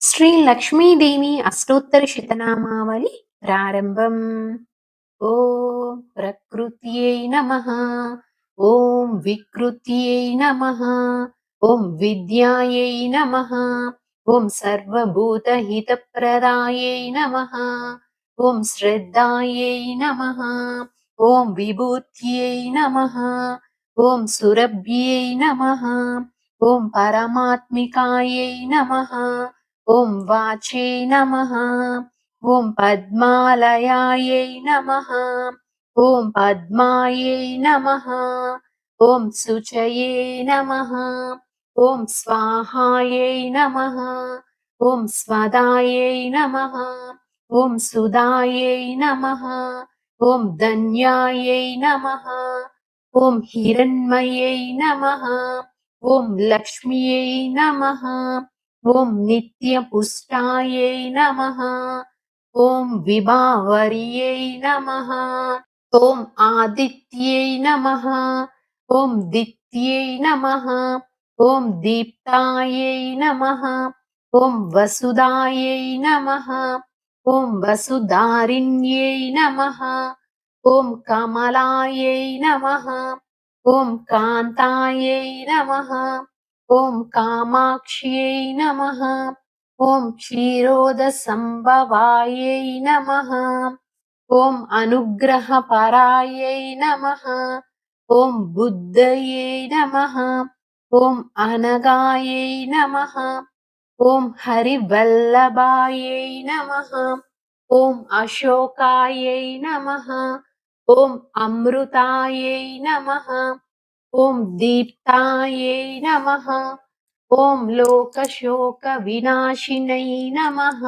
శ్రీ లక్ష్మీదేవి అష్టోత్తర శతనామావళి ప్రారంభం. ఓం ప్రకృత్యై నమః. ఓం వికృత్యై నమః. ఓం విద్యాయై నమః. ఓం సర్వభూతహితప్రదాయై నమః. ఓం శ్రద్ధాయై నమః. ఓం విభూత్యై నమః. ఓం సురభ్యై నమః. ఓం పరమాత్మికాయై నమః. ఓం వాచే నమః. ఓం పద్మాలయాయై నమః. ఓం పద్మాయై నమః. ఓం శుచయే నమః. ఓం స్వాహాయై నమః. ఓం స్వదాయై నమః. ఓం సుదాయై నమః. ఓం ధన్యాయై నమః. ఓం హిరణ్మయై నమః. ఓం లక్ష్మ్యై నమః. ఓం నిత్యపుష్టాయై నమః. ఓం విభావర్యై నమః. ఓం ఆదిత్యై నమః. ఓం దిత్యై నమః. ఓం దీప్తాయై నమః. ఓం వసుదాయై నమః. ఓం వసుధారిణ్యై నమః. ఓం కమలాయై నమః. ఓం కాంతాయై నమః. ఓం కామాక్ష్యై నమః. ఓం క్షీరోదసంభవాయై నమః. ఓం అనుగ్రహపరాయై నమః. ఓం బుద్ధయే నమః. ఓం అనగాయై నమః. ఓం హరివల్లభాయై నమః. ఓం అశోకాయై నమః. ఓం అమృతాయై నమః. ఓం దీప్తాయై నమః. ఓం లోకశోక వినాశినై నమః.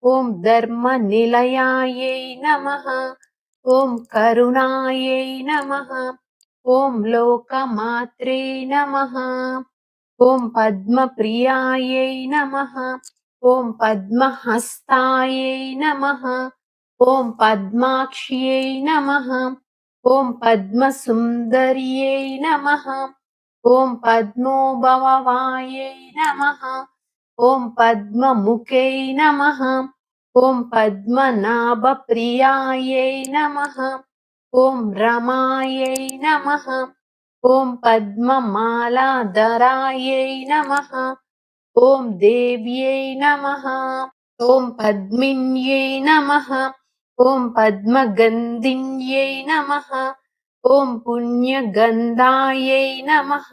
ఓం ధర్మ నిలయాయై నమః. ఓం కరుణాయై నమః. ఓం లోకమాత్రే నమః. ఓం పద్మప్రియాయై నమః. ఓం పద్మహస్తాయై నమః. ఓం పద్మాక్ష్యై నమః. ఓం పద్మసుందర్యై నమః. ఓం పద్మోభవాయై నమః. ఓం పద్మముఖై నమః. ఓం పద్మనాభప్రియాయై నమః. ఓం రమాయై నమః. ఓం పద్మమాలాధరాయై నమః. ఓం దేవ్యై నమః. ఓం పద్మిన్యై నమః. ఓం పద్మగంధిన్యై నమః. ఓం పుణ్యగంధాయై నమః.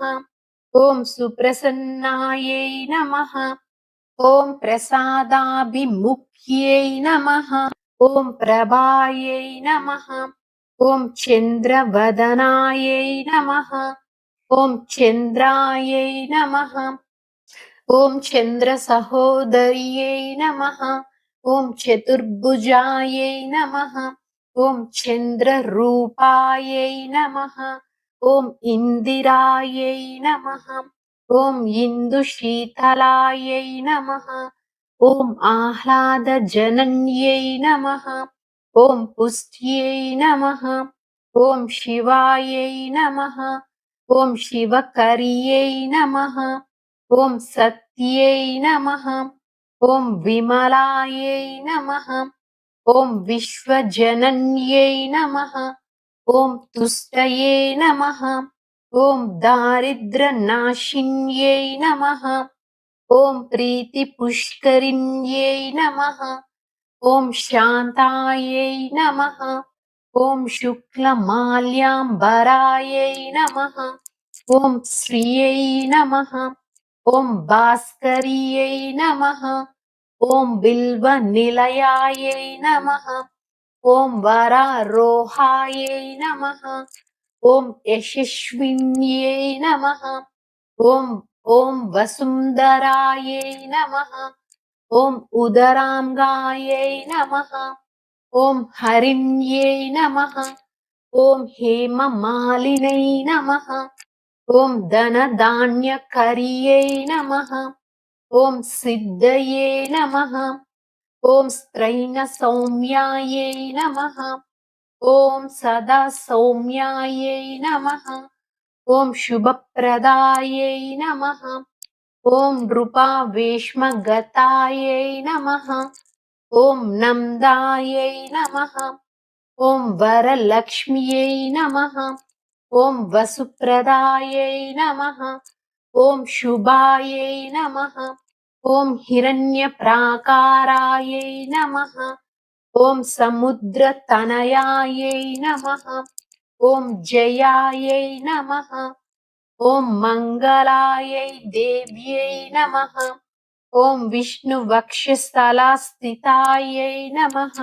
ఓం సుప్రసన్నాయై నమః. ఓం ప్రసాదాభిముఖ్యై నమః. ఓం ప్రభాయై నమః. ఓం చంద్రవదనాయై నమః. ఓం చంద్రాయై నమః. ఓం చంద్ర సహోదర్యై నమః. ఓం చతుర్భుజాయై నమః. ఓం చంద్రరూపాయై నమః. ఓం ఇందిరాయై నమః. ఓం ఇందుశీతలాయై నమః. ఓం ఆహ్లాదజనన్యై నమః. ఓం పుష్ట్యై నమః. ఓం శివాయై నమః. ఓం శివకర్యై నమః. ఓం సత్యై నమః. ఓం విమలాయై నమః. ఓం విశ్వజనన్యై నమః. ఓం తుష్టయే నమః. ఓం దారిద్ర్యనాశిన్యై నమః. ఓం ప్రీతిపుష్కరిణ్యై నమః. ఓం శాంతాయై నమః. ఓం శుక్లమాల్యాంబరాయై నమః. ఓం శ్రియై నమః. ఓం భాస్కర్యై నమః. ఓం బిల్వనిలయాయై నమః. ఓం వరారోహాయై నమః. ఓం యశస్విన్యై నమః. ఓం ఓం వసుంధరాయై నమః. ఓం ఉదరాంగాయై నమః. ఓం హరిణ్యై నమః. ఓం హేమమాలినై నమః. ఓం ధనధాన్యకర్యై నమః. ఓం సిద్ధయే నమః. ఓం స్త్రైణ సౌమ్యాయై నమః. ఓం సదా సౌమ్యాయై నమః. ఓం శుభప్రదాయై నమః. ॐ नृपावेश्मगतायै नमः। ॐ नन्दायै नमः। ॐ वरलक्ष्म्यै नमः। ॐ वसुप्रदायै नमः। ॐ शुभायै नमः। ॐ हिरण्यप्राकारायै नमः। ॐ समुद्रतनयायै नमः। ॐ जयायै नमः। ॐ मङ्गलायै देव्यै नमः। ॐ विष्णुवक्षस्थलास्थितायै नमः।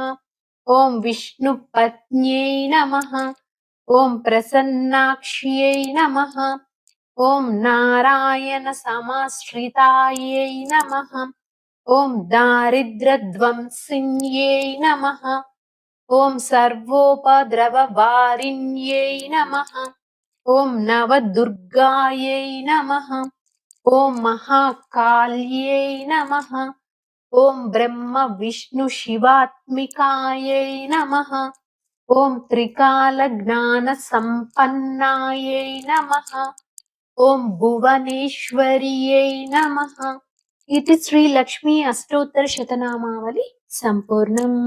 ॐ विष्णुपत्न्यै नमः। ॐ प्रसन्नाक्ष्यै नमः। ॐ नारायणसमाश्रितायै नमः। ॐ दारिद्र्यध्वंसिन्यै नमः। ॐ सर्वोपद्रववारिण्यै नमः। ॐ नवदुर्गायै नमः। ॐ महाकाल्यै नमः। ॐ ब्रह्मविष्णुशिवात्मिकायै नमः। ॐ त्रिकालज्ञानसम्पन्नायै नमः। ॐ भुवनेश्वर्यै नमः। इति श्रीलक्ष्मी अष्टोत्तरशतनामावली सम्पूर्णम्।